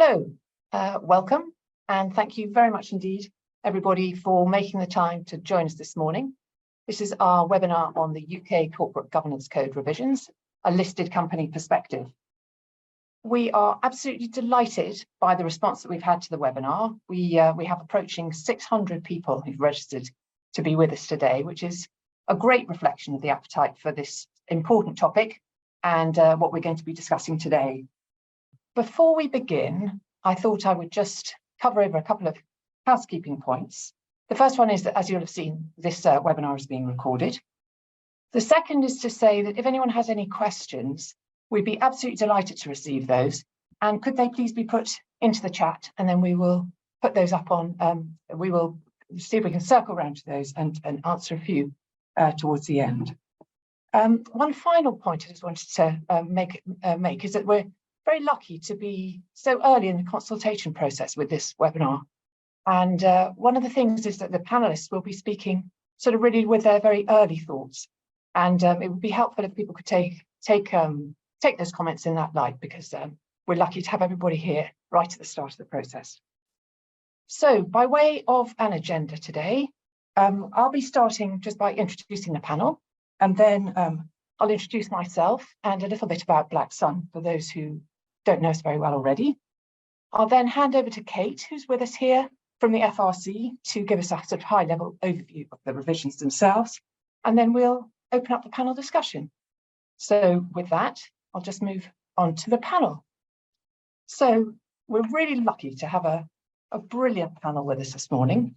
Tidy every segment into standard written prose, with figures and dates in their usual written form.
Hello, welcome, and thank you very much indeed, everybody, for making the time to join us this morning. This is our webinar on the UK Corporate Governance Code revisions, a listed company perspective. We are absolutely delighted by the response that we've had to the webinar. We have approaching 600 people who've registered to be with us today, which is a great reflection of the appetite for this important topic and what we're going to be discussing today. Before we begin, I thought I would just cover over a couple of housekeeping points. The first one is that, as you'll have seen, this webinar is being recorded. The second is to say that if anyone has any questions, we'd be absolutely delighted to receive those. And could they please be put into the chat, and then we will put those up on, we will see if we can circle around to those and answer a few towards the end. One final point I just wanted to make is that we're very lucky to be so early in the consultation process with this webinar. And one of the things is that the panelists will be speaking sort of really with their very early thoughts. And it would be helpful if people could take those comments in that light, because we're lucky to have everybody here right at the start of the process. So by way of an agenda today, I'll be starting just by introducing the panel, and then I'll introduce myself and a little bit about BlackSun for those who don't know us very well already. I'll then hand over to Kate, who's with us here from the FRC, to give us a sort of high-level overview of the revisions themselves, and then we'll open up the panel discussion. So with that, I'll just move on to the panel. So we're really lucky to have a brilliant panel with us this morning,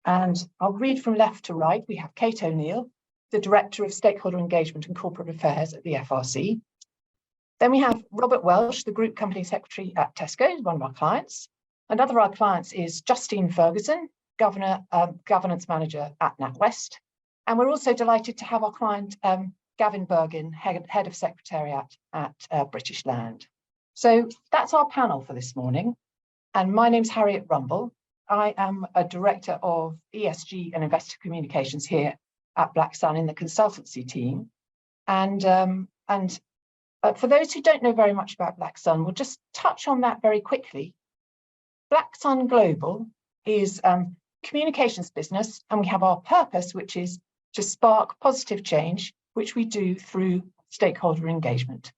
and I'll read from left to right. We have Kate O'Neill, the Director of Stakeholder Engagement and Corporate Affairs at the FRC. Then we have Robert Welsh, the Group Company Secretary at Tesco, one of our clients. Another of our clients is Justine Ferguson, Governance Manager at NatWest. And we're also delighted to have our client, Gavin Bergin, Head of Secretariat at British Land. So that's our panel for this morning. And my name's Harriet Rumble. I am a Director of ESG and Investor Communications here at BlackSun in the consultancy team. And for those who don't know very much about BlackSun, we'll just touch on that very quickly. BlackSun Global is communications business, and we have our purpose, which is to spark positive change, which we do through stakeholder engagement.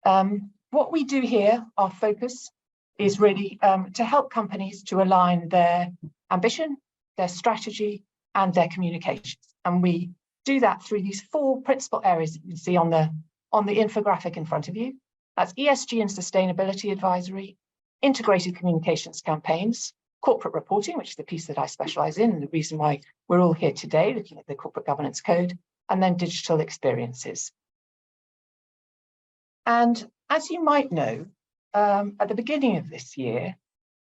What we do here, our focus, is really to help companies to align their ambition, their strategy, and their communications. And we do that through these four principal areas that you can see on the infographic in front of you. That's ESG and sustainability advisory, integrated communications campaigns, corporate reporting, which is the piece that I specialize in, and the reason why we're all here today looking at the corporate governance code, and then digital experiences. And as you might know, at the beginning of this year,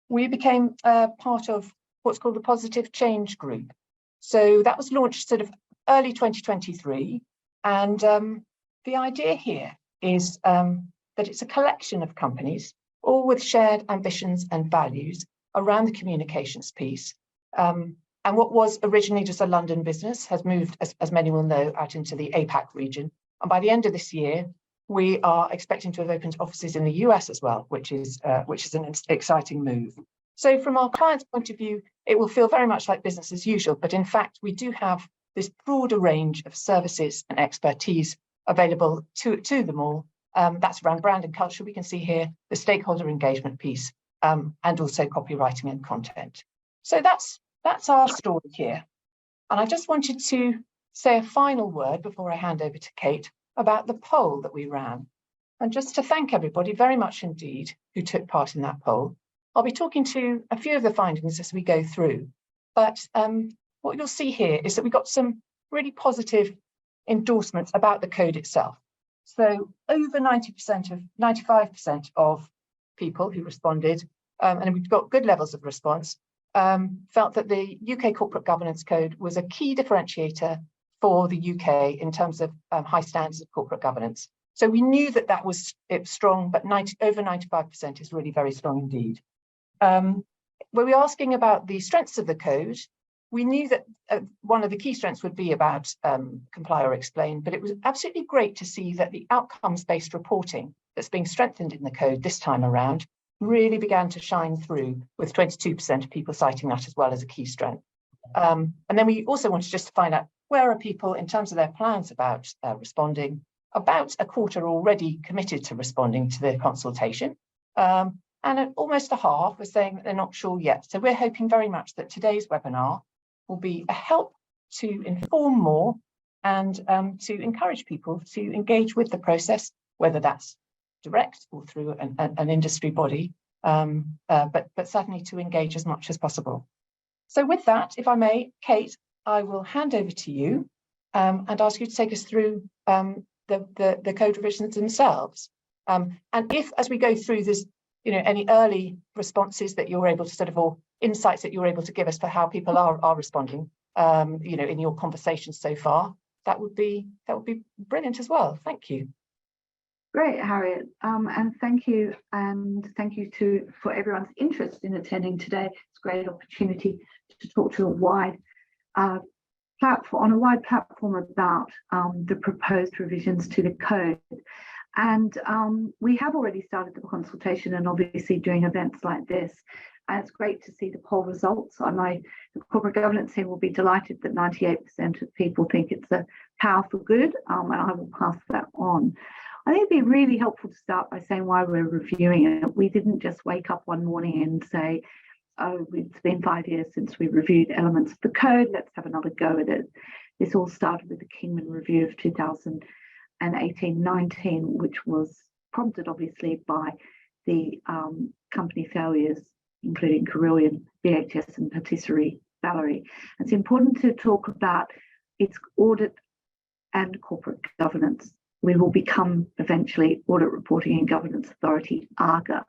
we became part of what's called the Positive Change Group. So that was launched sort of early 2023, and the idea here is that it's a collection of companies, all with shared ambitions and values around the communications piece. And what was originally just a London business has moved, as many will know, out into the APAC region. And by the end of this year, we are expecting to have opened offices in the US as well, which is an exciting move. So from our client's point of view, it will feel very much like business as usual. But in fact, we do have this broader range of services and expertise available to them all. That's around brand and culture. We can see here the stakeholder engagement piece, and also copywriting and content. So that's our story here. And I just wanted to say a final word before I hand over to Kate about the poll that we ran. And just to thank everybody very much indeed who took part in that poll. I'll be talking to a few of the findings as we go through. But what you'll see here is that we got some really positive endorsements about the code itself. So over 95% of people who responded, and we've got good levels of response, felt that the UK Corporate Governance Code was a key differentiator for the UK in terms of high standards of corporate governance. So we knew that it was strong, but over 95% is really very strong indeed. When we were asking about the strengths of the code, we knew that one of the key strengths would be about comply or explain, but it was absolutely great to see that the outcomes-based reporting that's being strengthened in the code this time around really began to shine through, with 22% of people citing that as well as a key strength. And then we also wanted just to find out, where are people in terms of their plans about responding? About a quarter already committed to responding to the consultation. And almost a half were saying that they're not sure yet. So we're hoping very much that today's webinar will be a help to inform more and to encourage people to engage with the process, whether that's direct or through an industry body, but certainly to engage as much as possible. So with that, if I may, Kate, I will hand over to you and ask you to take us through the code revisions themselves. And if, as we go through this, any early responses that you're able to or insights that you're able to give us for how people are responding, in your conversations so far, that would be brilliant as well. Thank you. Great, Harriet, and thank you for everyone's interest in attending today. It's a great opportunity to talk to a wide platform about the proposed revisions to the code. And we have already started the consultation and obviously doing events like this. And it's great to see the poll results. The corporate governance team will be delighted that 98% of people think it's a powerful good, and I will pass that on. I think it'd be really helpful to start by saying why we're reviewing it. We didn't just wake up one morning and say, oh, it's been 5 years since we reviewed elements of the code, let's have another go at it. This all started with the Kingman review of 2018-19, which was prompted obviously by the company failures, including Carillion, BHS and Patisserie Valerie. It's important to talk about its audit and corporate governance. We will become eventually Audit Reporting and Governance Authority, ARGA.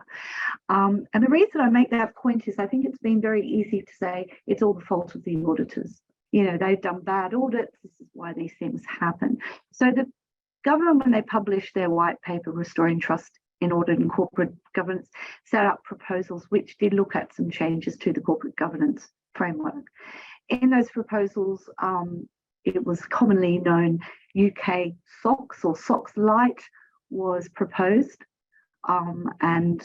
And the reason I make that point is I think it's been very easy to say it's all the fault of the auditors. They've done bad audits. This is why these things happen. So the government, when they published their white paper, Restoring Trust in Audit and Corporate Governance, set up proposals which did look at some changes to the corporate governance framework. In those proposals, it was commonly known UK SOX or SOX Lite was proposed, and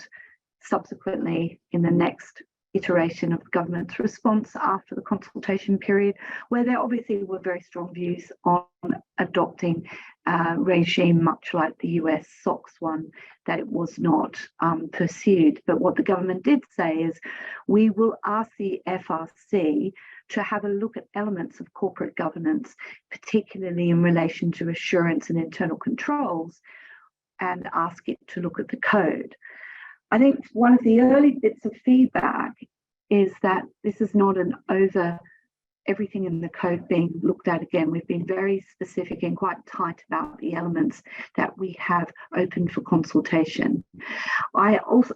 subsequently in the next iteration of government's response after the consultation period, where there obviously were very strong views on adopting a regime much like the US SOX one, that it was not pursued. But what the government did say is, we will ask the FRC to have a look at elements of corporate governance, particularly in relation to assurance and internal controls, and ask it to look at the code. I think one of the early bits of feedback is that this is not an over everything in the code being looked at again. We've been very specific and quite tight about the elements that we have open for consultation. I also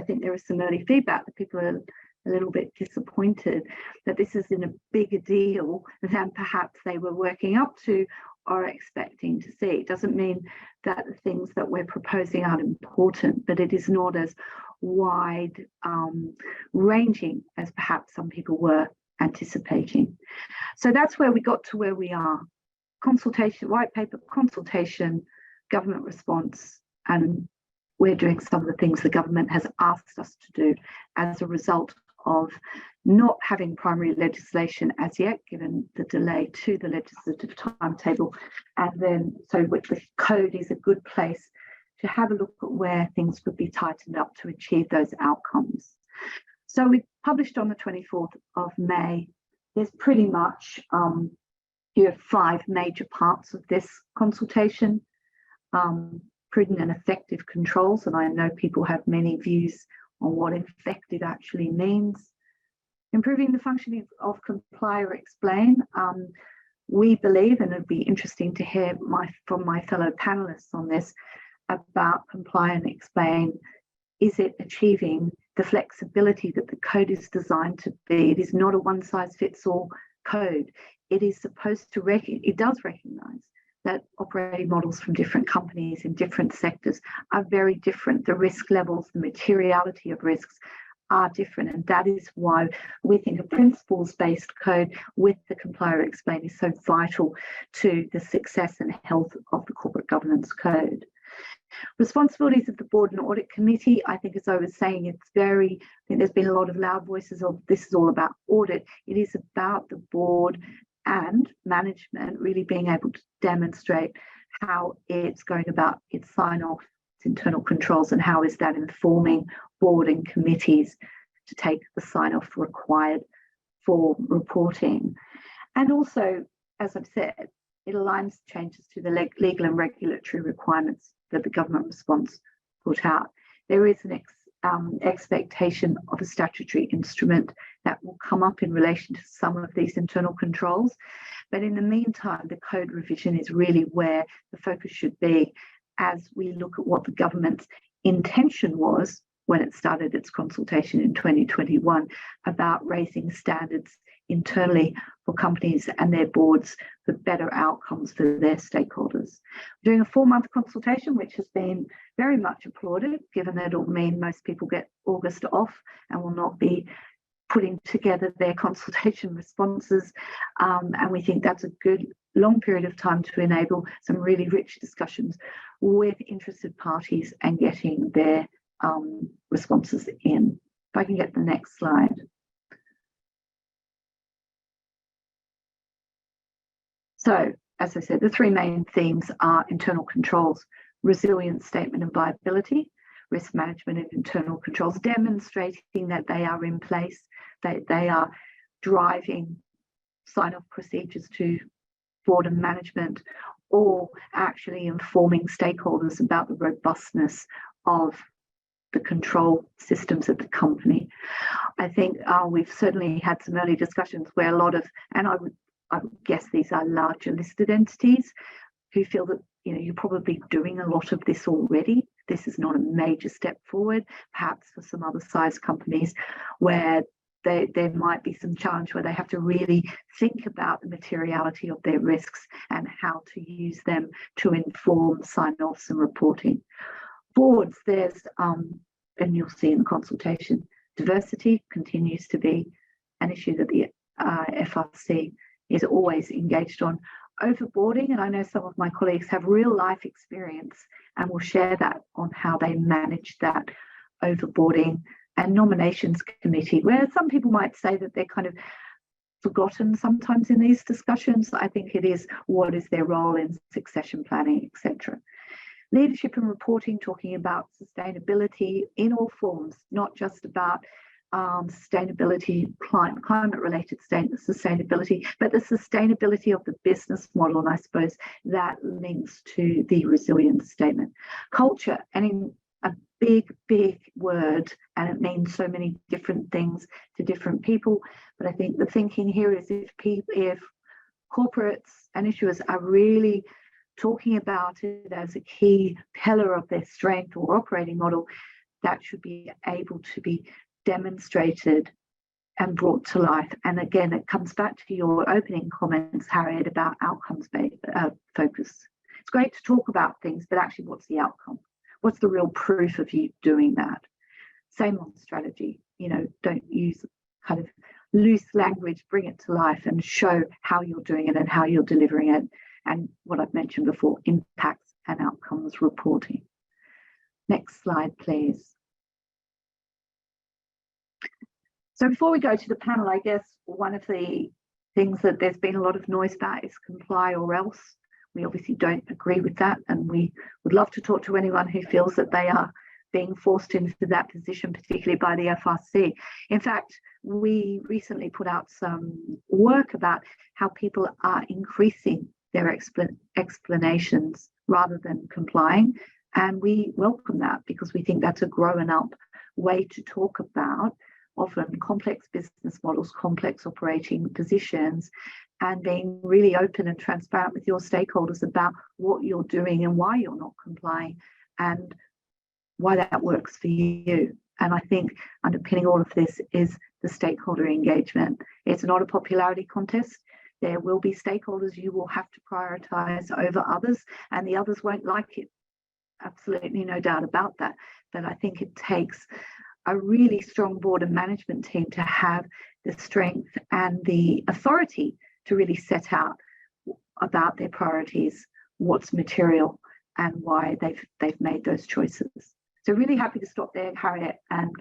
think there is some early feedback that people are a little bit disappointed that this is in a bigger deal than perhaps they were working up to or expecting to see. It doesn't mean that the things that we're proposing aren't important, but it is not as wide ranging as perhaps some people were anticipating. So that's where we got to where we are. Consultation, white paper, consultation, government response, and we're doing some of the things the government has asked us to do as a result of not having primary legislation as yet, given the delay to the legislative timetable. And then, so the code is a good place to have a look at where things could be tightened up to achieve those outcomes. So we published on the 24th of May. There's pretty much, you have 5 major parts of this consultation. Prudent and effective controls, and I know people have many views on what effective actually means. Improving the functioning of Comply or Explain. We believe, and it'd be interesting to hear from my fellow panelists on this, about Comply and Explain. Is it achieving the flexibility that the code is designed to be? It is not a one-size-fits-all code. It is supposed to it does recognize that operating models from different companies in different sectors are very different. The risk levels, the materiality of risks are different. And that is why we think a principles-based code with the Comply or Explain is so vital to the success and health of the corporate governance code. Responsibilities of the board and audit committee, I think, as I was saying, I think there's been a lot of loud voices of this is all about audit. It is about the board and management really being able to demonstrate how it's going about its sign-off, its internal controls, and how is that informing board and committees to take the sign-off required for reporting. And also, as I've said, it aligns changes to the legal and regulatory requirements that the government response put out. There is an expectation of a statutory instrument that will come up in relation to some of these internal controls. But in the meantime, the code revision is really where the focus should be as we look at what the government's intention was when it started its consultation in 2021 about raising standards internally for companies and their boards for better outcomes for their stakeholders. We're doing a 4-month consultation, which has been very much applauded, given that it'll mean most people get August off and will not be putting together their consultation responses. And we think that's a good long period of time to enable some really rich discussions with interested parties and getting their responses in. If I can get the next slide. So, as I said, the 3 main themes are internal controls, resilience statement and viability, risk management and internal controls, demonstrating that they are in place, that they are driving sign-off procedures to board and management, or actually informing stakeholders about the robustness of the control systems of the company. I think we've certainly had some early discussions where a lot of, and I would guess these are larger listed entities who feel that you're probably doing a lot of this already. This is not a major step forward, perhaps for some other size companies where there might be some challenge where they have to really think about the materiality of their risks and how to use them to inform sign-offs and reporting. Boards, there's, and you'll see in the consultation, diversity continues to be an issue that the FRC is always engaged on. Overboarding, and I know some of my colleagues have real life experience and will share that on how they manage that overboarding. And nominations committee, where some people might say that they're kind of forgotten sometimes in these discussions. I think it is what is their role in succession planning, etc. Leadership and reporting, talking about sustainability in all forms, not just about sustainability, climate-related sustainability, but the sustainability of the business model, and I suppose that links to the resilience statement. Culture, and in a big word, and it means so many different things to different people, but I think the thinking here is if corporates and issuers are really talking about it as a key pillar of their strength or operating model, that should be able to be demonstrated and brought to life. And again, it comes back to your opening comments, Harriet, about outcomes-based focus. It's great to talk about things, but actually what's the outcome? What's the real proof of you doing that? Same on strategy, don't use kind of loose language, bring it to life and show how you're doing it and how you're delivering it. And what I've mentioned before, impacts and outcomes reporting. Next slide, please. So before we go to the panel, I guess one of the things that there's been a lot of noise about is comply or else. We obviously don't agree with that, and we would love to talk to anyone who feels that they are being forced into that position, particularly by the FRC. In fact, we recently put out some work about how people are increasing their explanations rather than complying, and we welcome that because we think that's a grown-up way to talk about often complex business models, complex operating positions, and being really open and transparent with your stakeholders about what you're doing and why you're not complying and why that works for you. And I think underpinning all of this is the stakeholder engagement. It's not a popularity contest. There will be stakeholders you will have to prioritize over others, and the others won't like it. Absolutely no doubt about that. But I think it takes a really strong board and management team to have the strength and the authority to really set out about their priorities, what's material, and why they've made those choices. So really happy to stop there, Harriet, and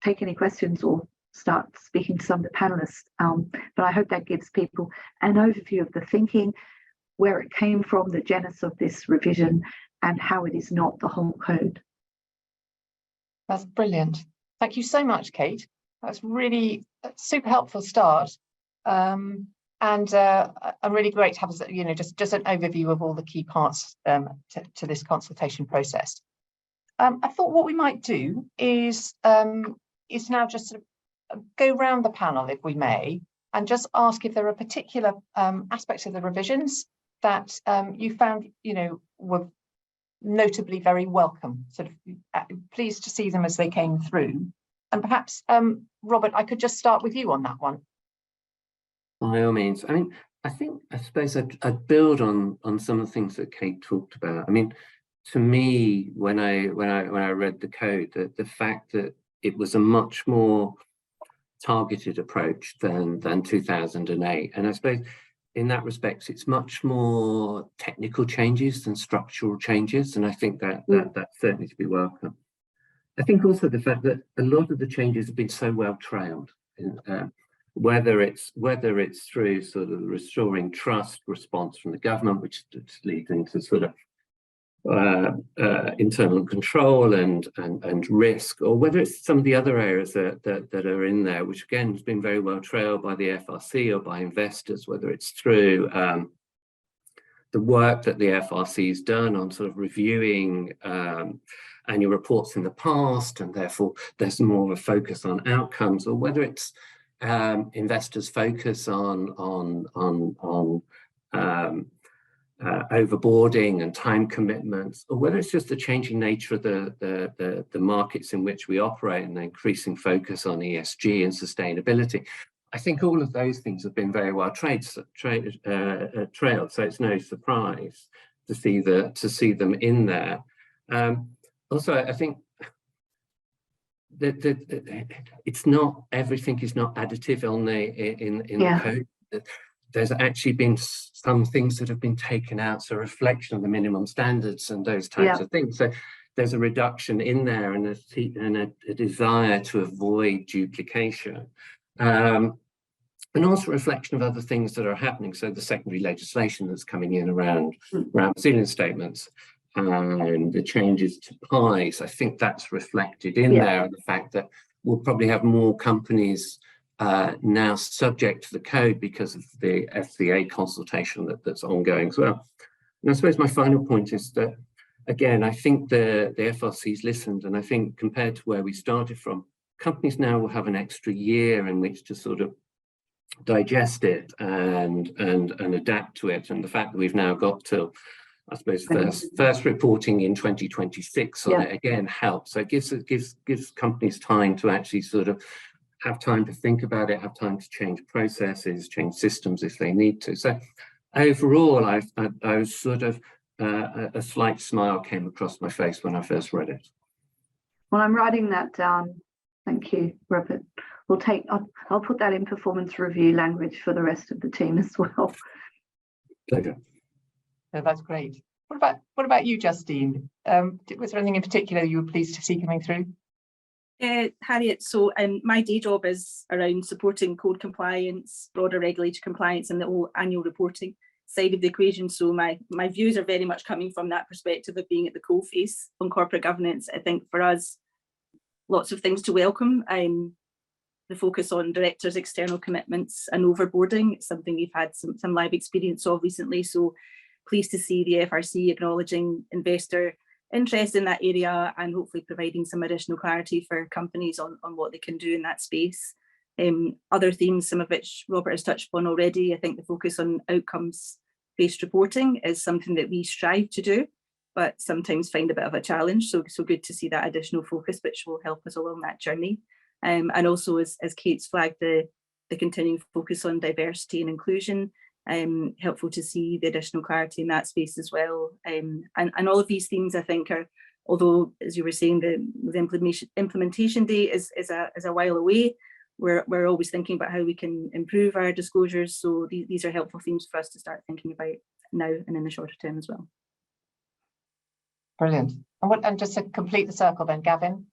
take any questions or start speaking to some of the panelists. But I hope that gives people an overview of the thinking, where it came from, the genesis of this revision, and how it is not the whole code. That's brilliant. Thank you so much, Kate. That's really a super helpful start. And really great to have, just an overview of all the key parts to this consultation process. I thought what we might do is now just sort of go round the panel, if we may, and just ask if there are particular aspects of the revisions that you found, were notably very welcome, sort of pleased to see them as they came through. And perhaps, Robert, I could just start with you on that one. By all means. I mean, I suppose I'd build on some of the things that Kate talked about. I mean, to me, when I read the code, the fact that it was a much more targeted approach than 2008, and I suppose in that respect, it's much more technical changes than structural changes, and I think that's certainly to be welcome. I think also the fact that a lot of the changes have been so well trailed, whether it's through sort of restoring trust response from the government, which is leading to sort of internal control and risk, or whether it's some of the other areas that are in there, which again has been very well trailed by the FRC or by investors, whether it's through the work that the FRC has done on sort of reviewing annual reports in the past, and therefore there's more of a focus on outcomes, or whether it's investors' focus on overboarding and time commitments, or whether it's just the changing nature of the markets in which we operate and the increasing focus on ESG and sustainability. I think all of those things have been very well trailed, so it's no surprise to see them in there. Also, I think that it's not, everything is not additive on the code. There's actually been some things that have been taken out, so a reflection of the minimum standards and those types of things. So there's a reduction in there and a desire to avoid duplication. And also a reflection of other things that are happening. So the secondary legislation that's coming in around resilience statements and the changes to pies, I think that's reflected in there, and the fact that we'll probably have more companies now subject to the code because of the FCA consultation that's ongoing as well. And I suppose my final point is that, again, I think the FRC's listened, and I think compared to where we started from, companies now will have an extra year in which to sort of digest it and adapt to it. And the fact that we've now got till, I suppose, first reporting in 2026 on it again helps. So it gives companies time to actually sort of have time to think about it, have time to change processes, change systems if they need to. So overall, I was sort of a slight smile came across my face when I first read it. Well, I'm writing that down. Thank you, Robert. I'll put that in performance review language for the rest of the team as well. Pleasure. Oh, that's great. What about you, Justine? Was there anything in particular you were pleased to see coming through? Harriet, so my day job is around supporting code compliance, broader regulatory compliance, and the whole annual reporting side of the equation. So my views are very much coming from that perspective of being at the coalface on corporate governance. I think for us, lots of things to welcome. The focus on directors' external commitments and overboarding, it's something we've had some live experience of recently. So pleased to see the FRC acknowledging investor interest in that area and hopefully providing some additional clarity for companies on what they can do in that space. Other themes, some of which Robert has touched upon already, I think the focus on outcomes-based reporting is something that we strive to do, but sometimes find a bit of a challenge. So good to see that additional focus, which will help us along that journey. And also, as Kate's flagged, the continuing focus on diversity and inclusion, helpful to see the additional clarity in that space as well. And all of these themes, I think, are, although, as you were saying, the implementation date is a while away, we're always thinking about how we can improve our disclosures. So these are helpful themes for us to start thinking about now and in the shorter term as well. Brilliant. And just to complete the circle then, Gavin.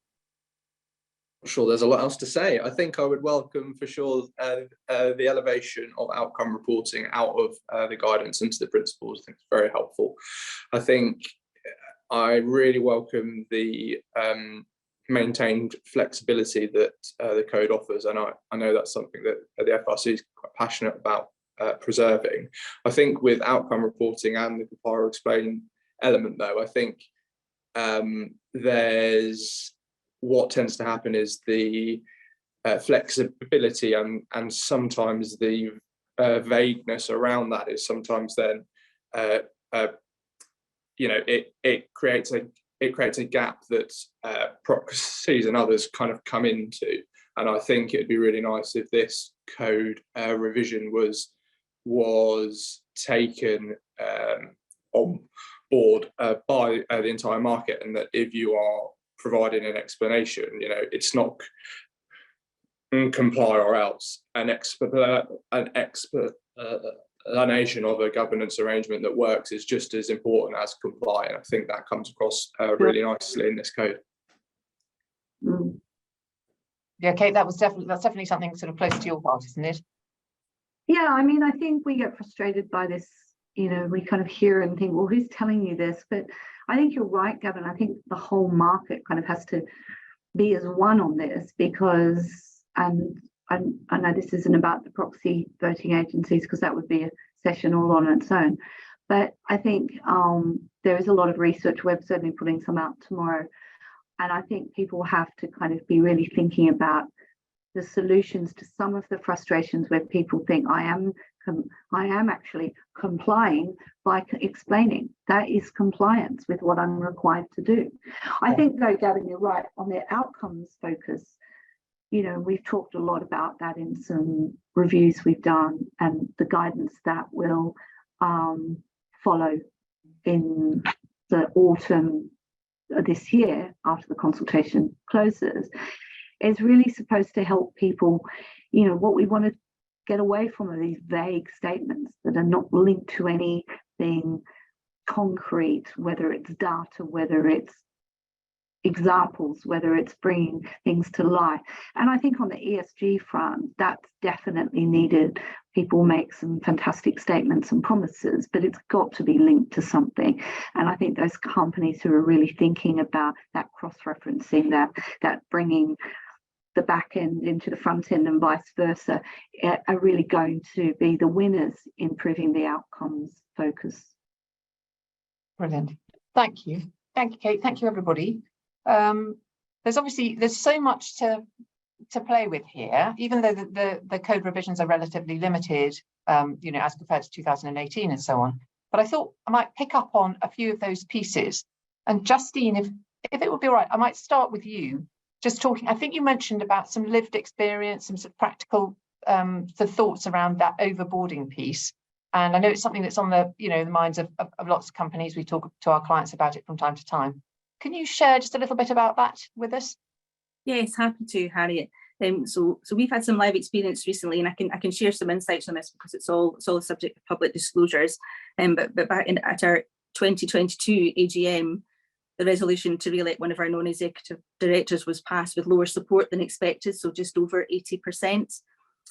Sure, there's a lot else to say. I think I would welcome for sure the elevation of outcome reporting out of the guidance into the principles. I think it's very helpful. I think I really welcome the maintained flexibility that the code offers, and I know that's something that the FRC is quite passionate about preserving. I think with outcome reporting and the comply or explain element, though, I think there's what tends to happen is the flexibility and sometimes the vagueness around that is sometimes then it creates a gap that proxies and others kind of come into. And I think it'd be really nice if this code revision was taken on board by the entire market, and that if you are providing an explanation, it's not comply or else. An explanation of a governance arrangement that works is just as important as comply, and I think that comes across really nicely in this code. Yeah, Kate, that's definitely something sort of close to your heart, isn't it? Yeah, I mean, I think we get frustrated by this. We kind of hear and think, well, who's telling you this? But I think you're right, Gavin. I think the whole market kind of has to be as one on this, because, and I know this isn't about the proxy voting agencies, because that would be a session all on its own. But I think there is a lot of research. We're certainly putting some out tomorrow. And I think people have to kind of be really thinking about the solutions to some of the frustrations where people think I am actually complying by explaining. That is compliance with what I'm required to do. I think, though, Gavin, you're right on the outcomes focus. We've talked a lot about that in some reviews we've done, and the guidance that will follow in the autumn this year after the consultation closes is really supposed to help people. What we want to get away from are these vague statements that are not linked to anything concrete, whether it's data, whether it's examples, whether it's bringing things to life. And I think on the ESG front, that's definitely needed. People make some fantastic statements and promises, but it's got to be linked to something. And I think those companies who are really thinking about that cross-referencing, that bringing the back end into the front end and vice versa, are really going to be the winners in improving the outcomes focus. Brilliant. Thank you, Kate. Thank you, everybody. There's so much to play with here, even though the code revisions are relatively limited, as compared to 2018 and so on. But I thought I might pick up on a few of those pieces. And Justine, if it would be all right, I might start with you. Just talking, I think you mentioned about some lived experience, some sort of practical the thoughts around that overboarding piece. And I know it's something that's on the minds of lots of companies. We talk to our clients about it from time to time. Can you share just a little bit about that with us? Yes, happy to, Harriet. So we've had some live experience recently, and I can share some insights on this because it's all a subject of public disclosures. But back at our 2022 AGM, the resolution to re-elect one of our non-executive directors was passed with lower support than expected, so just over 80%.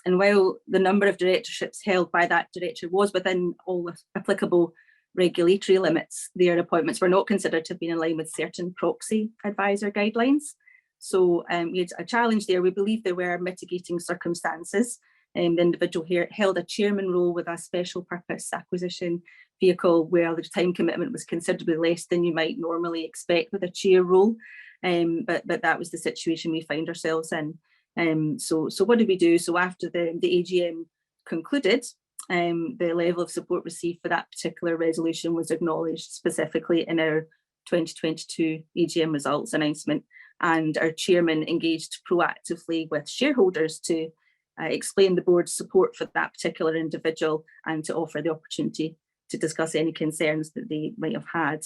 And while the number of directorships held by that director was within all applicable regulatory limits, their appointments were not considered to have been in line with certain proxy advisor guidelines. So we had a challenge there. We believe there were mitigating circumstances. The individual here held a chairman role with a special purpose acquisition vehicle where the time commitment was considerably less than you might normally expect with a chair role. But that was the situation we find ourselves in. So what did we do? So after the AGM concluded, the level of support received for that particular resolution was acknowledged specifically in our 2022 AGM results announcement, and our chairman engaged proactively with shareholders to explain the board's support for that particular individual and to offer the opportunity to discuss any concerns that they might have had.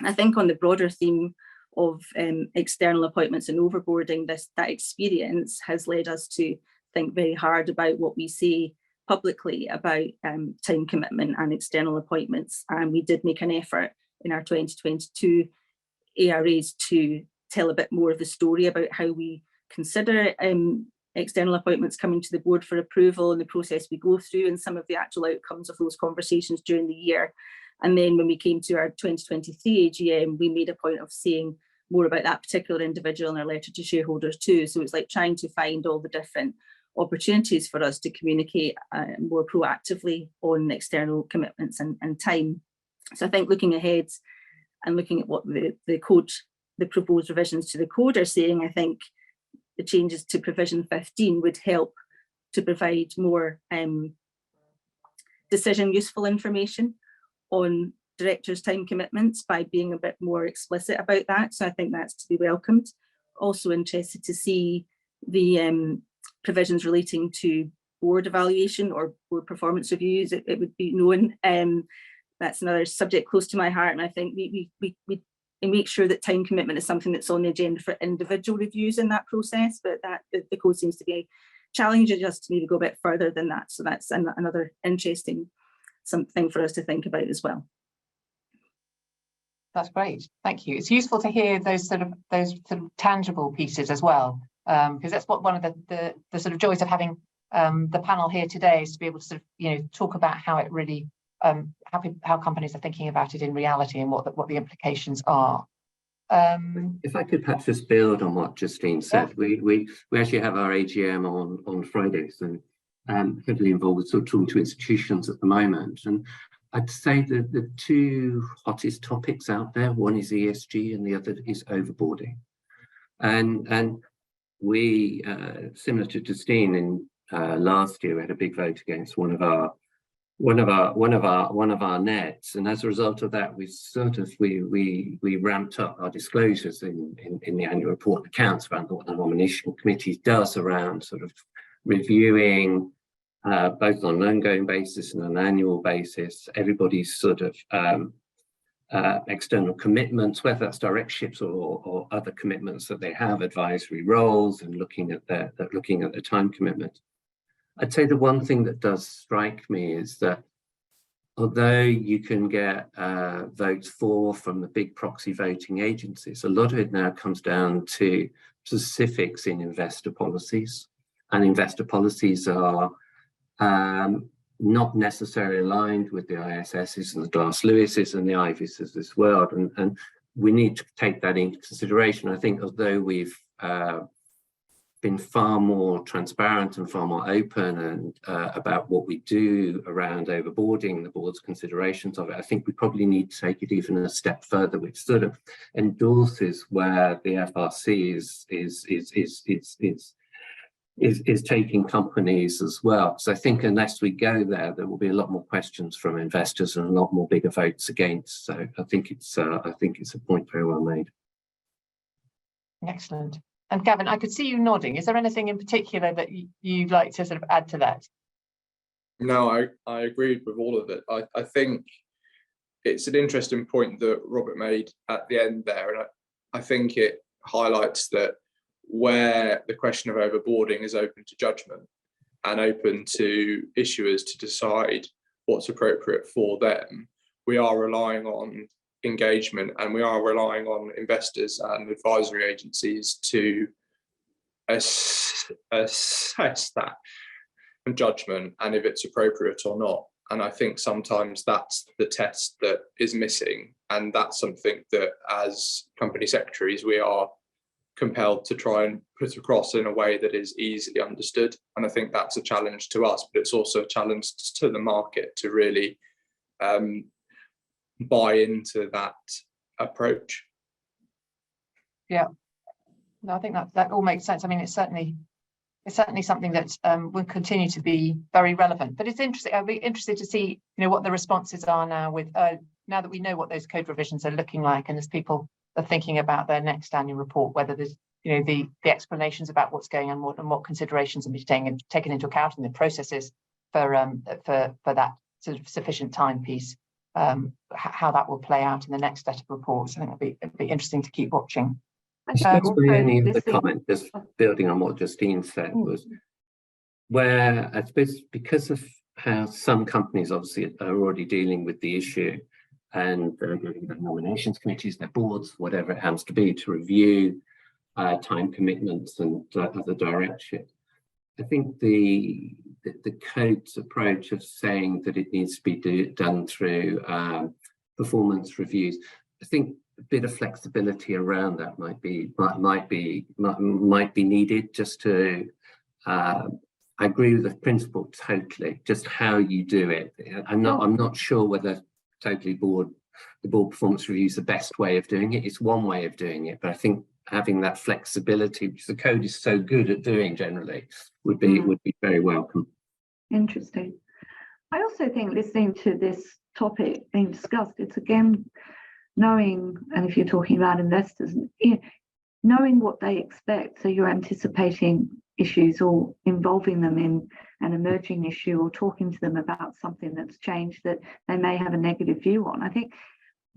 I think on the broader theme of external appointments and overboarding, that experience has led us to think very hard about what we say publicly about time commitment and external appointments. And we did make an effort in our 2022 ARAs to tell a bit more of the story about how we consider external appointments coming to the board for approval and the process we go through and some of the actual outcomes of those conversations during the year. And then when we came to our 2023 AGM, we made a point of saying more about that particular individual in our letter to shareholders too. So it's like trying to find all the different opportunities for us to communicate more proactively on external commitments and time. So I think looking ahead and looking at what the proposed revisions to the code are saying, I think the changes to provision 15 would help to provide more decision useful information on directors' time commitments by being a bit more explicit about that. So I think that's to be welcomed. Also interested to see the provisions relating to board evaluation or board performance reviews. It would be known. That's another subject close to my heart, and I think we make sure that time commitment is something that's on the agenda for individual reviews in that process, but that the code seems to be challenging just to maybe go a bit further than that. So that's another interesting something for us to think about as well. That's great, thank you. It's useful to hear those sort of tangible pieces as well, because that's what one of the sort of joys of having the panel here today is to be able to sort of talk about how it really how companies are thinking about it in reality and what the implications are. If I could perhaps just build on what Justine said, yeah. we actually have our AGM on Friday, so heavily involved with sort of talking to institutions at the moment. And I'd say that the two hottest topics out there, one is ESG and the other is overboarding. And we, similar to Justine, in last year, we had a big vote against one of our nets, and as a result of that, we ramped up our disclosures in the annual report and accounts around what the nomination committee does around sort of reviewing both on an ongoing basis and an annual basis everybody's sort of external commitments, whether that's directorships or other commitments that they have, advisory roles, and looking at the time commitment. I'd say the one thing that does strike me is that although you can get votes from the big proxy voting agencies, a lot of it now comes down to specifics in investor policies, and investor policies are not necessarily aligned with the ISSs and the Glass Lewis's and the Ivies of this world, and we need to take that into consideration. I think although we've been far more transparent and far more open and about what we do around overboarding, the board's considerations of it, I think we probably need to take it even a step further, which sort of endorses where the FRC is taking companies as well. So I think unless we go there will be a lot more questions from investors and a lot more bigger votes against. So I think it's a point very well made. Excellent. And Gavin, I could see you nodding. Is there anything in particular that you'd like to sort of add to that? No, I agreed with all of it. I think it's an interesting point that Robert made at the end there, and I think it highlights that where the question of overboarding is open to judgment and open to issuers to decide what's appropriate for them, we are relying on engagement and we are relying on investors and advisory agencies to assess that and judgment and if it's appropriate or not. And I think sometimes that's the test that is missing, and that's something that as company secretaries we are compelled to try and put across in a way that is easily understood. And I think that's a challenge to us, but it's also a challenge to the market to really buy into that approach. Yeah, no, I think that all makes sense. I mean, it's certainly something that will continue to be very relevant. But it's interesting. I'll be interested to see, what the responses are now with now that we know what those code revisions are looking like, and as people are thinking about their next annual report, whether there's the explanations about what's going on and what considerations are being taken into account in the processes for that sort of sufficient time piece. How that will play out in the next set of reports. I think it'd be interesting to keep watching. I suppose any of the comment, just building on what Justine said, was where I suppose because of how some companies obviously are already dealing with the issue, and the nominations committees, their boards, whatever it happens to be, to review time commitments and other direction. I think the code's approach of saying that it needs to be done through performance reviews, I think a bit of flexibility around that might be needed, just to I agree with the principle totally. Just how you do it, I'm not sure whether totally the board performance review is the best way of doing it. It's one way of doing it, but I think having that flexibility, which the code is so good at doing generally, would be very welcome. Interesting. I also think, listening to this topic being discussed, it's again knowing, and if you're talking about investors, knowing what they expect. So you're anticipating issues or involving them in an emerging issue, or talking to them about something that's changed that they may have a negative view on. I think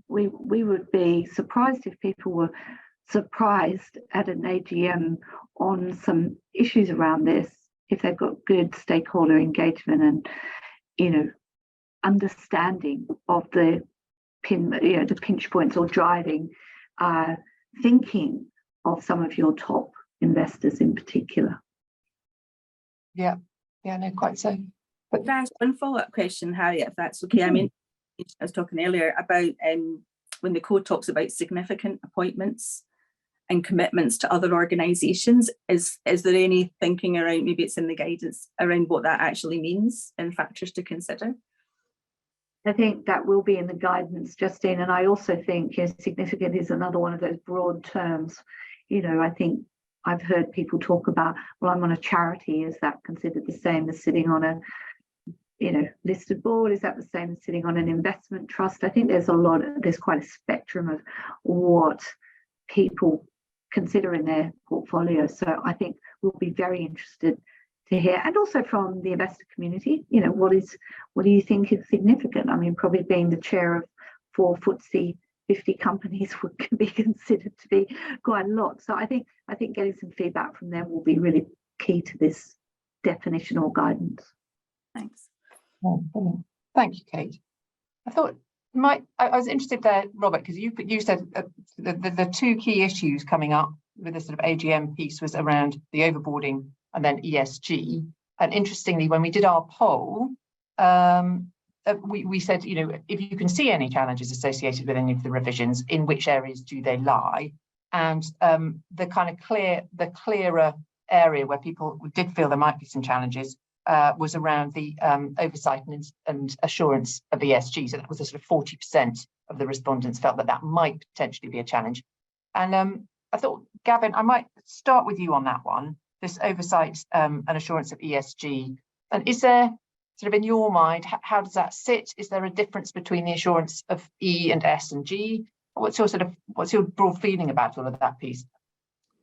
we would be surprised if people were surprised at an AGM on some issues around this, if they've got good stakeholder engagement and understanding of the pinch points or driving thinking of some of your top investors in particular. Yeah, no, quite so. But can I ask one follow-up question, Harriet, if that's okay? I mean, I was talking earlier about when the code talks about significant appointments and commitments to other organisations, is there any thinking around, maybe it's in the guidance, around what that actually means and factors to consider? I think that will be in the guidance, Justine, and I also think significant is another one of those broad terms. I think I've heard people talk about, well, I'm on a charity. Is that considered the same as sitting on a listed board? Is that the same as sitting on an investment trust? I think there's quite a spectrum of what people consider in their portfolio. So I think we'll be very interested to hear, and also from the investor community, what do you think is significant? I mean, probably being the chair of 4 FTSE 50 companies can be considered to be quite a lot. So I think getting some feedback from them will be really key to this definition or guidance. Thanks. Thank you, Kate. I thought I was interested there, Robert, because you said the 2 key issues coming up with this sort of AGM piece was around the overboarding and then ESG. And interestingly, when we did our poll, we said, if you can see any challenges associated with any of the revisions, in which areas do they lie? And the clearer area where people did feel there might be some challenges was around the oversight and assurance of ESG. So that was a sort of 40% of the respondents felt that might potentially be a challenge. And I thought, Gavin, I might start with you on that one, this oversight and assurance of ESG. And is there, sort of in your mind, how does that sit? Is there a difference between the assurance of E and S and G? What's your broad feeling about all of that piece?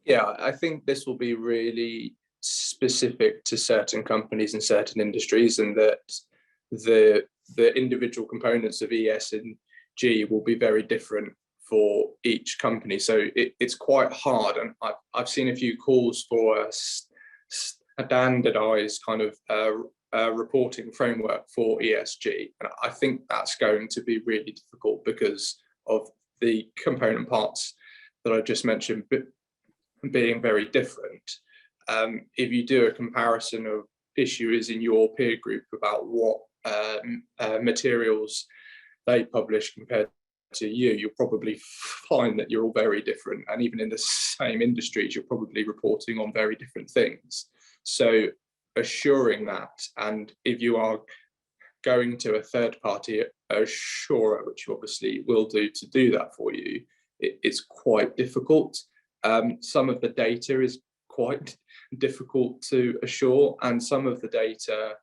Yeah, I think this will be really specific to certain companies and certain industries, and that the individual components of ES and G will be very different for each company. So it's quite hard, and I've seen a few calls for a standardized kind of reporting framework for ESG, and I think that's going to be really difficult because of the component parts that I just mentioned being very different. If you do a comparison of issuers in your peer group about what materials they publish compared to you'll probably find that you're all very different, and even in the same industries you're probably reporting on very different things. So assuring that, and if you are going to a third party assurer, which you obviously will do that for you, it's quite difficult. Some of the data is quite difficult to assure, and some of the data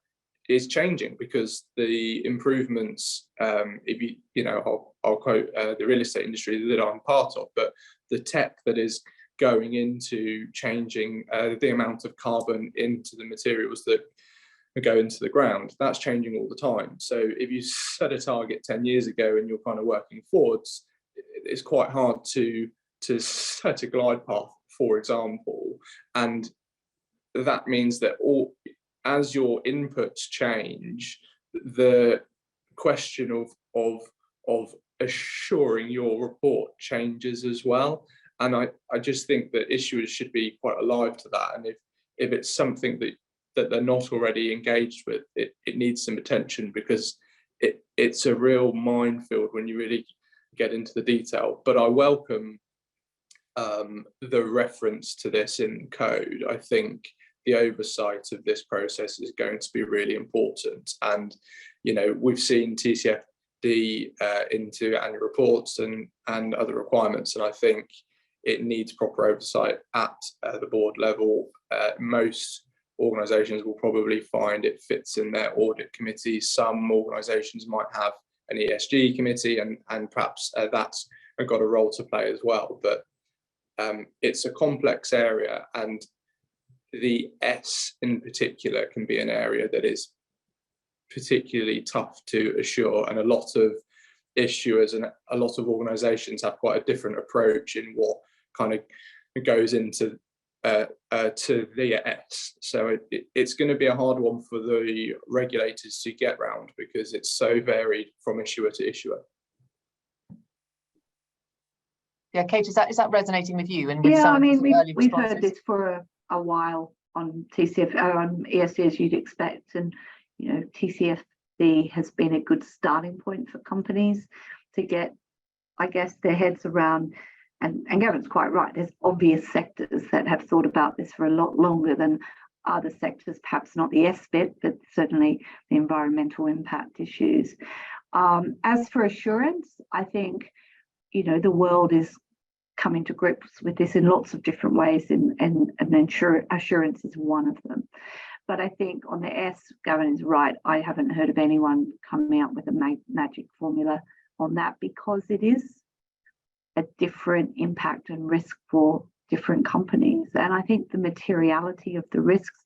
is changing because the improvements, I'll quote the real estate industry that I'm part of, but the tech that is going into changing the amount of carbon into the materials that go into the ground, that's changing all the time. So if you set a target 10 years ago and you're kind of working forwards, it's quite hard to set a glide path, for example, and that means that as your inputs change, the question of assuring your report changes as well. And I just think that issuers should be quite alive to that. And if it's something that they're not already engaged with, it needs some attention, because it's a real minefield when you really get into the detail. But I welcome the reference to this in code. I think the oversight of this process is going to be really important. And, you know, we've seen TCFD into annual reports and other requirements, and I think it needs proper oversight at the board level. Most organisations will probably find it fits in their audit committee. Some organisations might have an ESG committee, and perhaps that's got a role to play as well. But it's a complex area, and the S in particular can be an area that is particularly tough to assure, and a lot of issuers and a lot of organisations have quite a different approach in what kind of goes into to the S. So it's going to be a hard one for the regulators to get round, because it's so varied from issuer to issuer. Yeah, Kate, is that resonating with you? And with yeah, some I mean, early we've responses? heard this for a while on TCF, on ESG, as you'd expect, and you know, TCFD has been a good starting point for companies to get, I guess, their heads around. And Gavin's quite right. There's obvious sectors that have thought about this for a lot longer than other sectors. Perhaps not the S bit, but certainly the environmental impact issues. As for assurance, I think, you know, the world is coming to grips with this in lots of different ways, and assurance is one of them. But I think on the S, Gavin is right. I haven't heard of anyone coming out with a magic formula on that, because it is a different impact and risk for different companies. And I think the materiality of the risks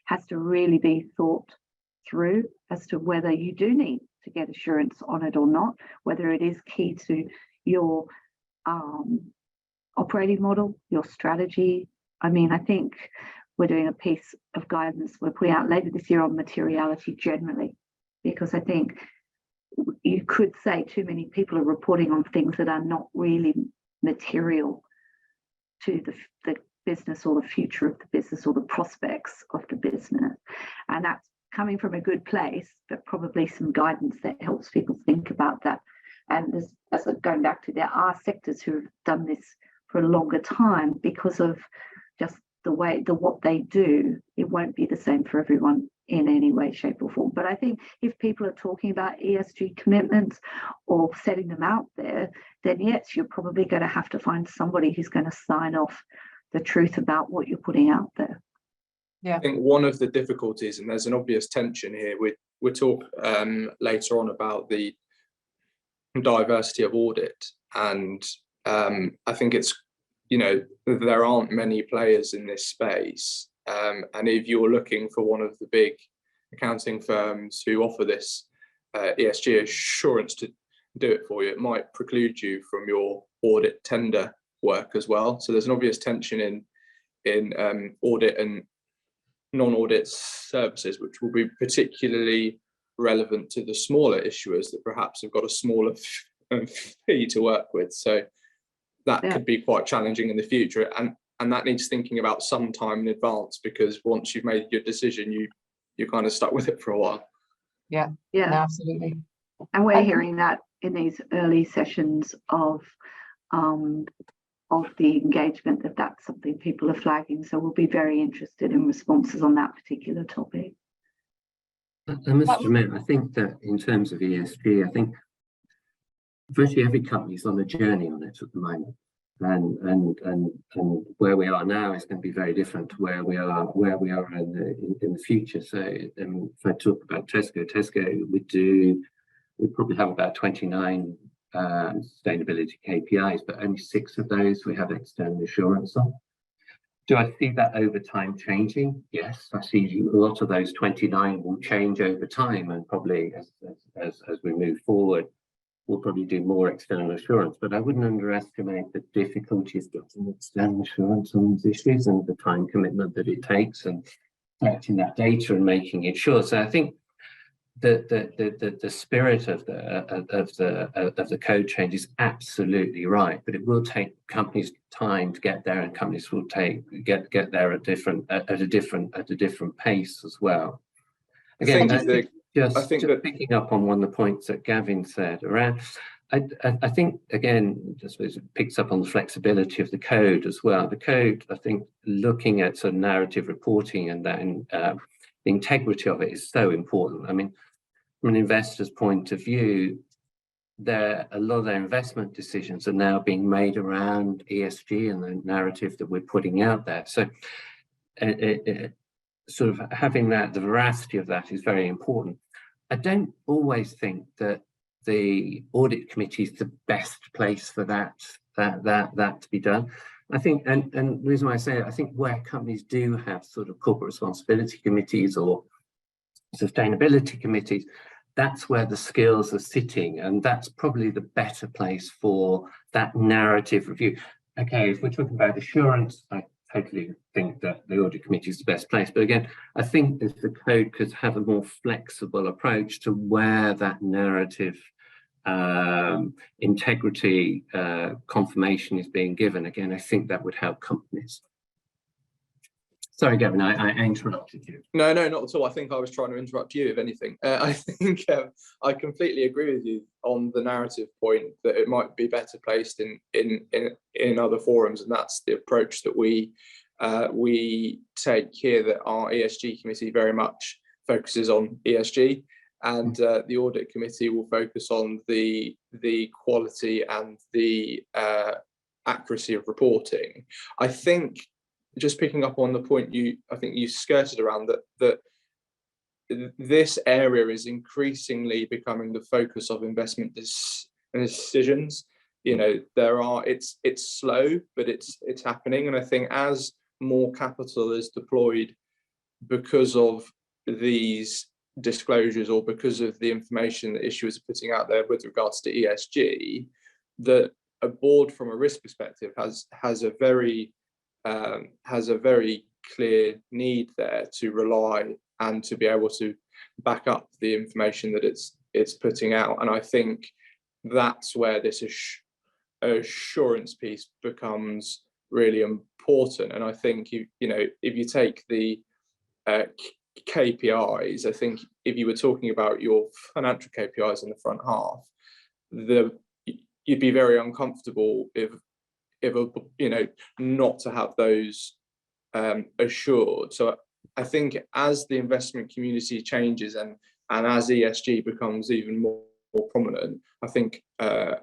has to really be thought through as to whether you do need to get assurance on it or not, whether it is key to your operating model, your strategy. I mean, I think we're doing a piece of guidance we're putting out later this year on materiality generally, because I think you could say too many people are reporting on things that are not really material to the business or the future of the business or the prospects of the business. And that's coming from a good place, but probably some guidance that helps people think about that. And as going back to, there are sectors who have done this for a longer time because of just what they do. It won't be the same for everyone in any way, shape or form. But I think if people are talking about ESG commitments or setting them out there, then yes, you're probably going to have to find somebody who's going to sign off the truth about what you're putting out there. Yeah, I think one of the difficulties, and there's an obvious tension here, we'll talk later on about the diversity of audit, and I think it's, you know, there aren't many players in this space, and if you're looking for one of the big accounting firms who offer this ESG assurance to do it for you, it might preclude you from your audit tender work as well. So there's an obvious tension in audit and non-audit services, which will be particularly relevant to the smaller issuers that perhaps have got a smaller fee to work with. So that could be quite challenging in the future, and that needs thinking about some time in advance, because once you've made your decision, you're kind of stuck with it for a while. yeah, no, absolutely. And we're hearing that in these early sessions of the engagement, that's something people are flagging. So we'll be very interested in responses on that particular topic. I must admit, I think that in terms of ESG, I think virtually every company is on a journey on it at the moment, and where we are now is going to be very different to where we are in the future. So if I talk about Tesco, we probably have about 29 sustainability KPIs, but only 6 of those we have external assurance on. Do I see that over time changing? Yes, I see a lot of those 29 will change over time, and probably as we move forward, we'll probably do more external assurance. But I wouldn't underestimate the difficulties getting external assurance on these issues and the time commitment that it takes, and collecting that data and making it sure. So I think the spirit of the code change is absolutely right, but it will take companies time to get there, and companies will get there at a different pace as well. Again, picking up on one of the points that Gavin said around, I think again, just it picks up on the flexibility of the code as well. The code, I think, looking at sort of narrative reporting and then the integrity of it is so important. I mean, from an investor's point of view, a lot of their investment decisions are now being made around ESG and the narrative that we're putting out there. So sort of having the veracity of that is very important. I don't always think that the audit committee is the best place for that to be done. I think, and the reason why I say it, I think where companies do have sort of corporate responsibility committees or sustainability committees, that's where the skills are sitting, and that's probably the better place for that narrative review. Okay, if we're talking about assurance, I totally think that the audit committee is the best place. But again, I think if the code could have a more flexible approach to where that narrative integrity confirmation is being given, again, I think that would help companies. Sorry, Gavin, I interrupted you. No, not at all. I think I was trying to interrupt you, if anything. I think I completely agree with you on the narrative point that it might be better placed in other forums, and that's the approach that we take here. That our ESG committee very much focuses on ESG, and the audit committee will focus on the quality and the accuracy of reporting. I think, just picking up on the point I think you skirted around, that this area is increasingly becoming the focus of investment decisions. You know, it's slow, but it's happening, and I think as more capital is deployed because of these disclosures or because of the information that issuers are putting out there with regards to ESG, that a board from a risk perspective has a very clear need there to rely and to be able to back up the information that it's putting out. And I think that's where this assurance piece becomes really important. And I think if you take the KPIs, I think if you were talking about your financial KPIs in the front half, you'd be very uncomfortable if not to have those assured. So I think as the investment community changes and as ESG becomes even more prominent, I think a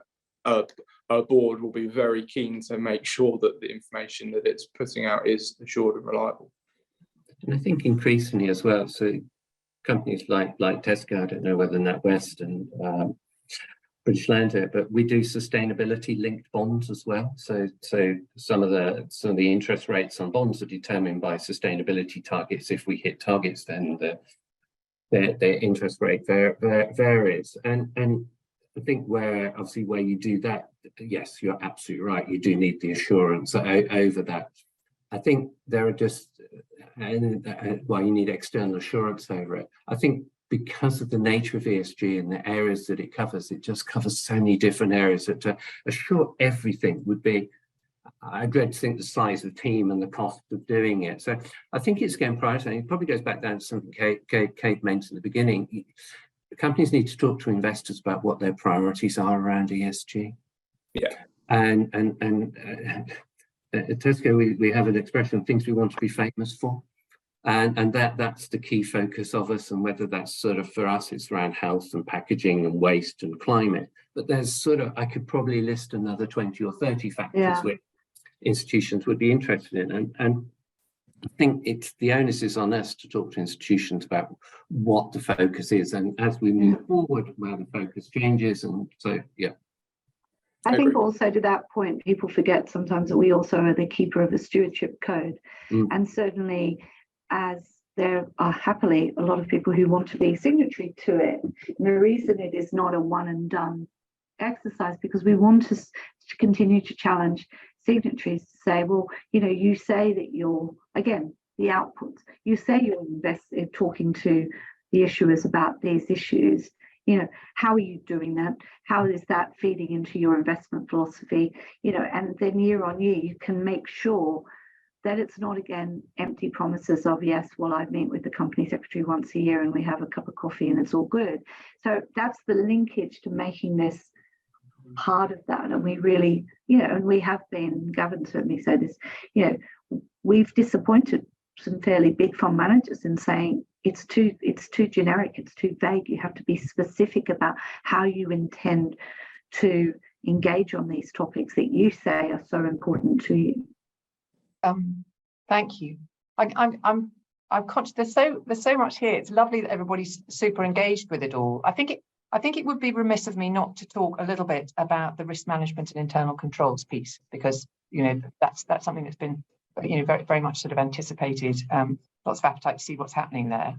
board will be very keen to make sure that the information that it's putting out is assured and reliable. And I think increasingly as well, so companies like Tesco, I don't know whether NatWest and British Land here, but we do sustainability linked bonds as well. So some of the interest rates on bonds are determined by sustainability targets. If we hit targets, then the interest rate varies. And I think where you do that, yes, you're absolutely right. You do need the assurance over that. I think there are you need external assurance over it. I think because of the nature of ESG and the areas that it just covers so many different areas that to assure everything would be, I dread to think the size of the team and the cost of doing it. So I think it's again prioritizing. It probably goes back down to something Kate mentioned at the beginning. The companies need to talk to investors about what their priorities are around ESG. Yeah. And at Tesco, we have an expression, things we want to be famous for. And that's the key focus of us, and whether that's sort of, for us, it's around health and packaging and waste and climate. But there's sort of, I could probably list another 20 or 30 factors which institutions would be interested in. And I think the onus is on us to talk to institutions about what the focus is. And as we move forward, where the focus changes. And so, yeah. I think also to that point, people forget sometimes that we also are the keeper of the stewardship code. And certainly, as there are happily a lot of people who want to be signatory to it. And the reason it is not a one and done exercise, because we want to continue to challenge signatories to say, well, you say that you're, again, the outputs, you say you're talking to the issuers about these issues. You know, how are you doing that? How is that feeding into your investment philosophy? You know, and then year on year, you can make sure that it's not, again, empty promises of, yes, well, I meet with the company secretary once a year and we have a cup of coffee and it's all good. So that's the linkage to making this part of that. And we really, you know, and we have been, Gavin certainly said this, you know, we've disappointed some fairly big fund managers in saying it's too generic, it's too vague. You have to be specific about how you intend to engage on these topics that you say are so important to you. Thank you. I'm conscious there's so much here. It's lovely that everybody's super engaged with it all. I think it would be remiss of me not to talk a little bit about the risk management and internal controls piece, because, you know, that's something that's been, you know, very, very much sort of anticipated. Lots of appetite to see what's happening there.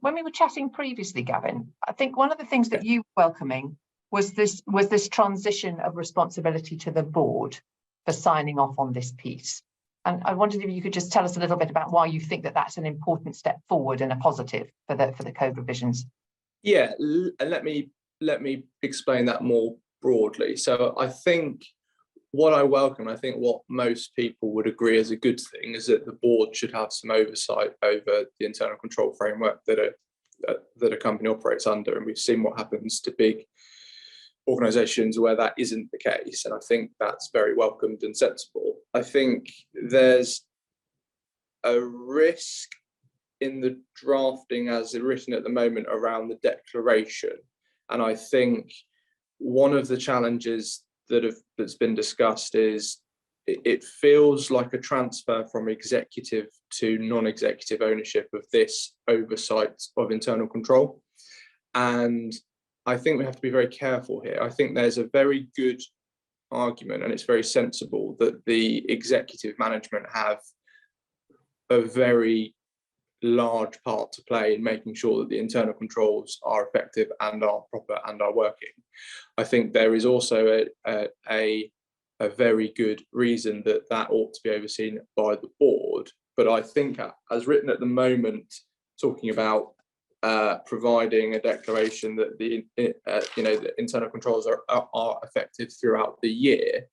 When we were chatting previously, Gavin, I think one of the things that you were welcoming was this transition of responsibility to the board for signing off on this piece. And I wondered if you could just tell us a little bit about why you think that that's an important step forward and a positive for the code revisions. Yeah, and let me explain that more broadly. So I think what I welcome, I think what most people would agree is a good thing, is that the board should have some oversight over the internal control framework that a company operates under. And we've seen what happens to big organizations where that isn't the case. And I think that's very welcomed and sensible. I think there's a risk in the drafting as written at the moment around the declaration. And I think one of the challenges that's been discussed is it feels like a transfer from executive to non-executive ownership of this oversight of internal control. And I think we have to be very careful here. I think there's a very good argument, and it's very sensible, that the executive management have a very large part to play in making sure that the internal controls are effective and are proper and are working. I think there is also a very good reason that ought to be overseen by the board. But I think, as written at the moment, talking about providing a declaration that the internal controls are effective throughout the year.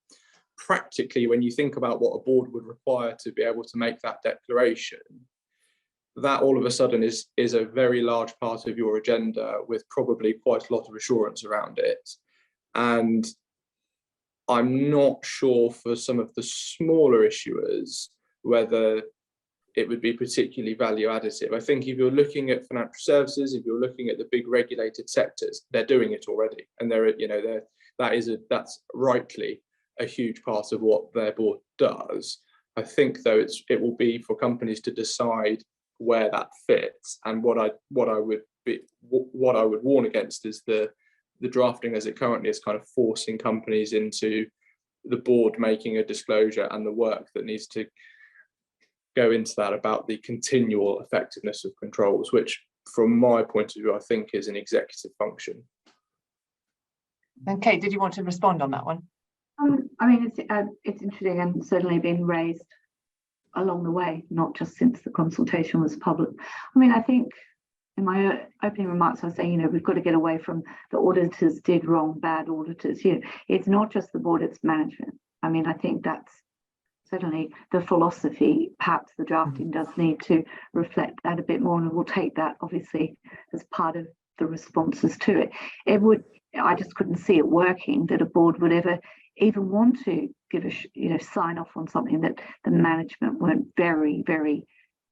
Practically, when you think about what a board would require to be able to make that declaration, that all of a sudden is a very large part of your agenda, with probably quite a lot of assurance around it. And I'm not sure for some of the smaller issuers whether it would be particularly value additive. I think if you're looking at financial services, if you're looking at the big regulated sectors, they're doing it already, and that's rightly a huge part of what their board does. I think, though, it will be for companies to decide where that fits. And what I would warn against is the drafting as it currently is, kind of forcing companies into the board making a disclosure and the work that needs to go into that about the continual effectiveness of controls, which from my point of view, I think is an executive function. And Kate, did you want to respond on that one? I mean, it's interesting, and certainly been raised along the way, not just since the consultation was public. I mean, I think in my opening remarks, I was saying, we've got to get away from the auditors did wrong, bad auditors. It's not just the board, it's management. I mean, I think that's certainly the philosophy. Perhaps the drafting does need to reflect that a bit more, and we'll take that obviously as part of the responses to it. I just couldn't see it working, that a board would ever even want to give sign off on something that the management weren't very, very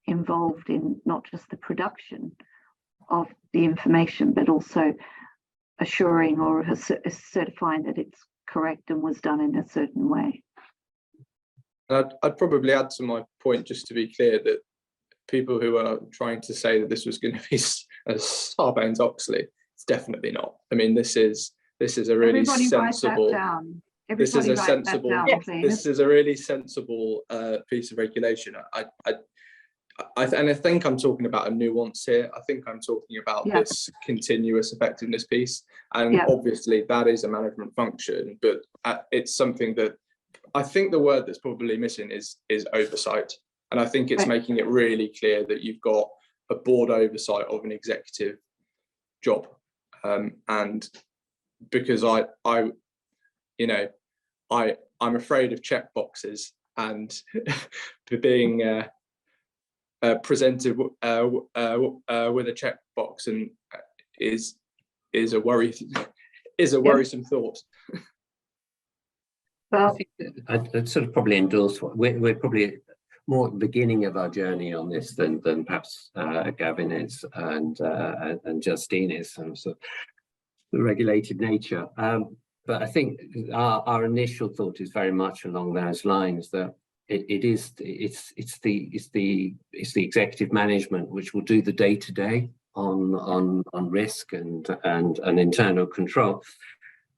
involved in, not just the production of the information, but also assuring or certifying that it's correct and was done in a certain way. I'd probably add to my point, just to be clear, that people who are trying to say that this was going to be a Sarbanes-Oxley, it's definitely not. I mean, this is a really sensible. This is a sensible. This is a really sensible piece of regulation. I think I'm talking about a nuance here. I think I'm talking about this continuous effectiveness piece, and obviously that is a management function, but it's something that I think the word that's probably missing is oversight. And I think it's making it really clear that you've got a board oversight of an executive job, and because I'm afraid of check boxes, and being presented with a checkbox and is a worrisome thought. Well, I'd sort of probably endorse what we're probably more at the beginning of our journey on this than perhaps Gavin is and Justine is, sort of the regulated nature. But I think our initial thought is very much along those lines, that it's the executive management which will do the day-to-day on risk and internal control,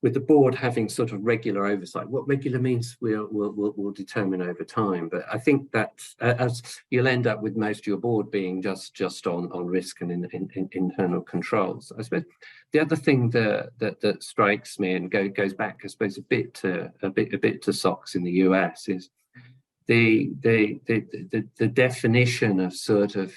with the board having sort of regular oversight. What regular means we'll determine over time. But I think that as you'll end up with most of your board being just on risk and in internal controls. I suppose the other thing that strikes me and goes back, I suppose, a bit to SOX in the US is the definition of sort of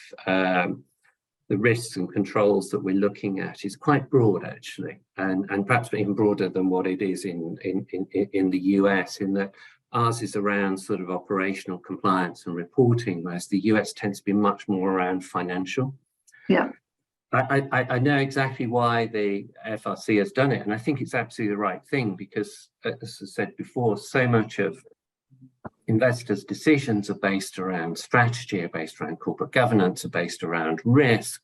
the risks and controls that we're looking at is quite broad, actually, and perhaps even broader than what it is in the US, in that ours is around sort of operational compliance and reporting, whereas the US tends to be much more around financial. Yeah. I know exactly why the FRC has done it, and I think it's absolutely the right thing, because, as I said before, so much of investors' decisions are based around strategy, are based around corporate governance, are based around risk,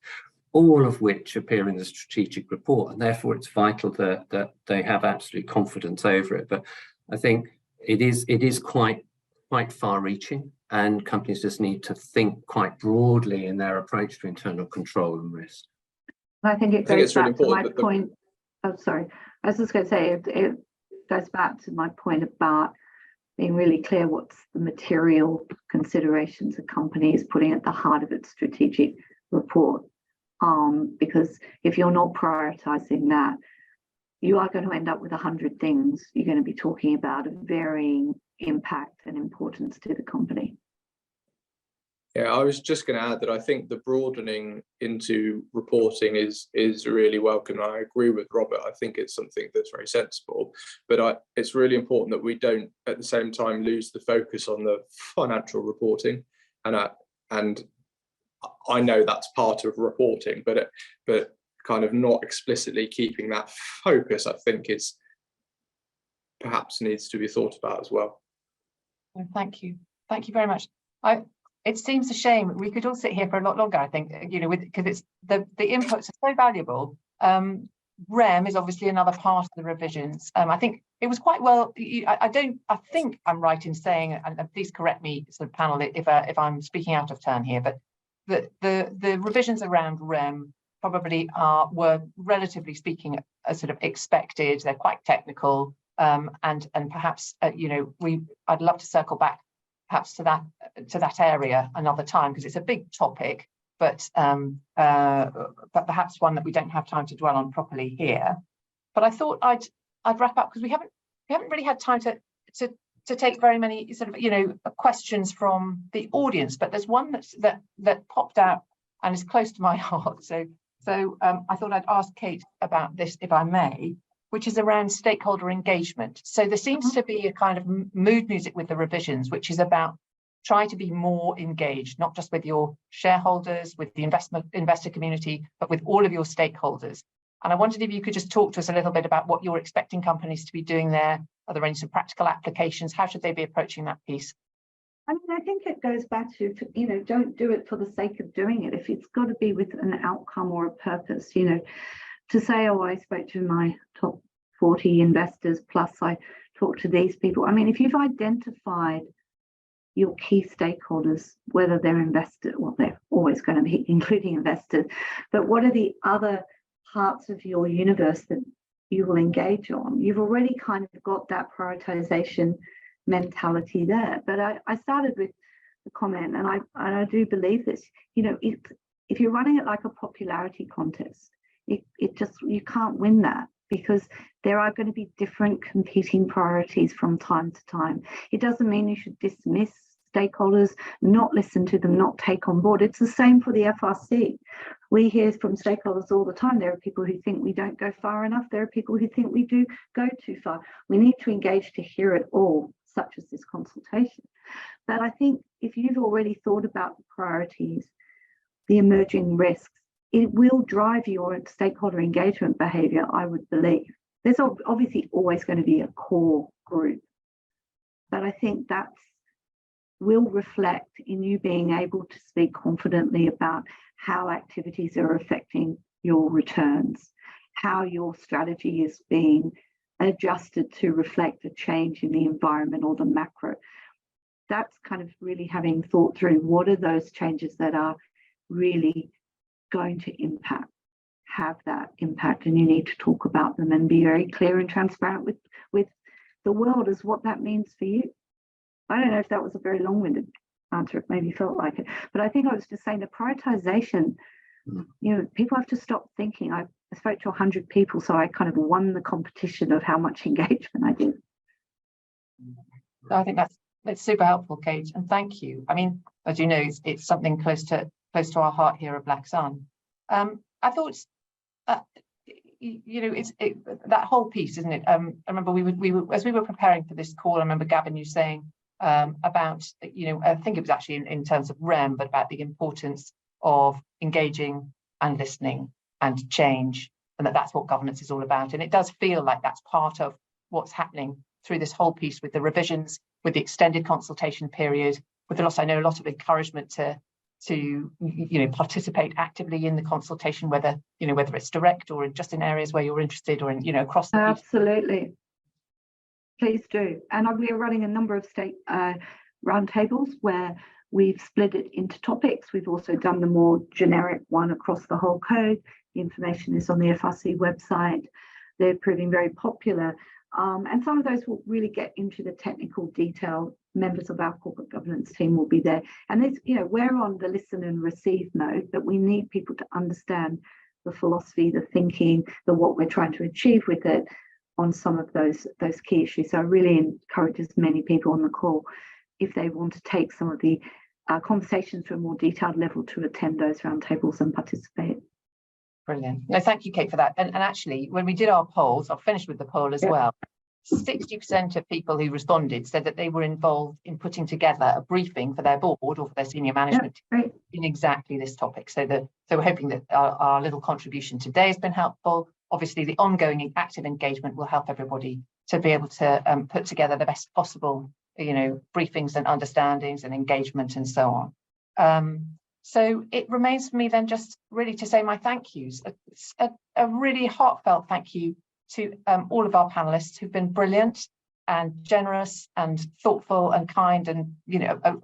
all of which appear in the strategic report, and therefore it's vital that they have absolute confidence over it. But I think it is quite far-reaching, and companies just need to think quite broadly in their approach to internal control and risk. I think it goes back to my point. Oh, sorry. I was just going to say it goes back to my point about being really clear what's the material considerations a company is putting at the heart of its strategic report. Because if you're not prioritizing that, you are going to end up with 100 things you're going to be talking about of varying impact and importance to the company. Yeah, I was just going to add that I think the broadening into reporting is really welcome. I agree with Robert. I think it's something that's very sensible, but it's really important that we don't at the same time lose the focus on the financial reporting. And I know that's part of reporting, but kind of not explicitly keeping that focus, I think, is perhaps needs to be thought about as well. Thank you very much. It seems a shame. We could all sit here for a lot longer, I think, because it's the inputs are so valuable. REM is obviously another part of the revisions. I think it was quite well. I think I'm right in saying, and please correct me, sort of panel, if I'm speaking out of turn here, but the revisions around REM probably were, relatively speaking, sort of expected. They're quite technical, and perhaps I'd love to circle back perhaps to that area another time, because it's a big topic, but perhaps one that we don't have time to dwell on properly here. But I thought I'd wrap up, because we haven't really had time to take very many sort of questions from the audience, but there's one that popped out and is close to my heart. So I thought I'd ask Kate about this, if I may, which is around stakeholder engagement. So there seems to be a kind of mood music with the revisions, which is about trying to be more engaged, not just with your shareholders, with the investor community, but with all of your stakeholders. And I wondered if you could just talk to us a little bit about what you're expecting companies to be doing there. Are there any sort of practical applications? How should they be approaching that piece? I mean, I think it goes back to, don't do it for the sake of doing it. If it's got to be with an outcome or a purpose, to say, oh, I spoke to my top 40 investors, plus I talked to these people. I mean, if you've identified your key stakeholders, whether they're investors, well, they're always going to be including investors, but what are the other parts of your universe that you will engage on? You've already kind of got that prioritization mentality there. But I started with the comment, and I do believe this, if you're running it like a popularity contest, you can't win that, because there are going to be different competing priorities from time to time. It doesn't mean you should dismiss stakeholders, not listen to them, not take on board. It's the same for the FRC. We hear from stakeholders all the time. There are people who think we don't go far enough. There are people who think we do go too far. We need to engage to hear it all, such as this consultation. But I think if you've already thought about the priorities, the emerging risks, it will drive your stakeholder engagement behaviour, I would believe. There's obviously always going to be a core group, but I think that will reflect in you being able to speak confidently about how activities are affecting your returns, how your strategy is being adjusted to reflect a change in the environment or the macro. That's kind of really having thought through what are those changes that are really going to have that impact, and you need to talk about them and be very clear and transparent with the world as what that means for you. I don't know if that was a very long-winded answer, it maybe felt like it, but I think I was just saying the prioritization, you know, people have to stop thinking. I spoke to 100 people, so I kind of won the competition of how much engagement I did. I think that's super helpful, Kate, and thank you. I mean, as you know, it's something close to our heart here at BlackSun. I thought, you know, that whole piece, isn't it? I remember we were as we were preparing for this call. I remember Gavin, you saying about, you know, I think it was actually in terms of REM, but about the importance of engaging and listening and change, and that's what governance is all about. And it does feel like that's part of what's happening through this whole piece with the revisions, with the extended consultation period, with the loss. I know a lot of encouragement to you know, participate actively in the consultation, whether it's direct or just in areas where you're interested, or in, you know, across the Absolutely. Please do. And we are running a number of state roundtables where we've split it into topics. We've also done the more generic one across the whole code. The information is on the FRC website. They're proving very popular. And some of those will really get into the technical detail. Members of our corporate governance team will be there. And there's, you know, we're on the listen and receive mode, but we need people to understand the philosophy, the thinking, what we're trying to achieve with it on some of those key issues. So I really encourage as many people on the call, if they want to take some of the conversations to a more detailed level, to attend those roundtables and participate. Brilliant. No, thank you, Kate, for that. And actually, when we did our polls, I'll finish with the poll as well. 60% of people who responded said that they were involved in putting together a briefing for their board or for their senior management team in exactly this topic. So we're hoping that our little contribution today has been helpful. Obviously, the ongoing active engagement will help everybody to be able to put together the best possible, you know, briefings and understandings and engagement and so on. So it remains for me then just really to say my thank yous, a really heartfelt thank you to all of our panelists who've been brilliant and generous and thoughtful and kind and, you know,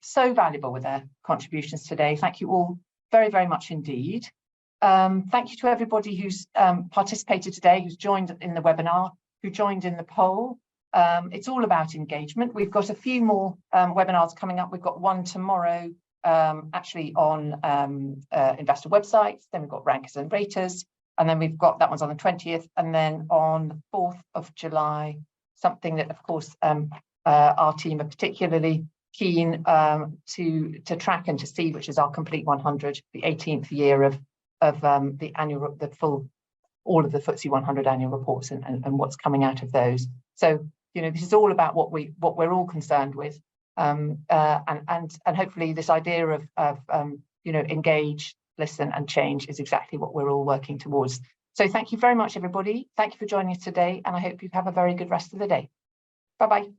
so valuable with their contributions today. Thank you all very, very much indeed. Thank you to everybody who's participated today, who's joined in the webinar, who joined in the poll. It's all about engagement. We've got a few more webinars coming up. We've got one tomorrow actually on investor websites. Then we've got rankers and raters. And then we've got that one's on the 20th. And then on the 4th of July, something that, of course, our team are particularly keen to track and to see, which is our Complete 100, the 18th year of the annual, all of the FTSE 100 annual reports and what's coming out of those. So, you know, this is all about what we're all concerned with, and hopefully this idea of you know, engage, listen and change is exactly what we're all working towards. So thank you very much, everybody. Thank you for joining us today, and I hope you have a very good rest of the day. Bye-bye.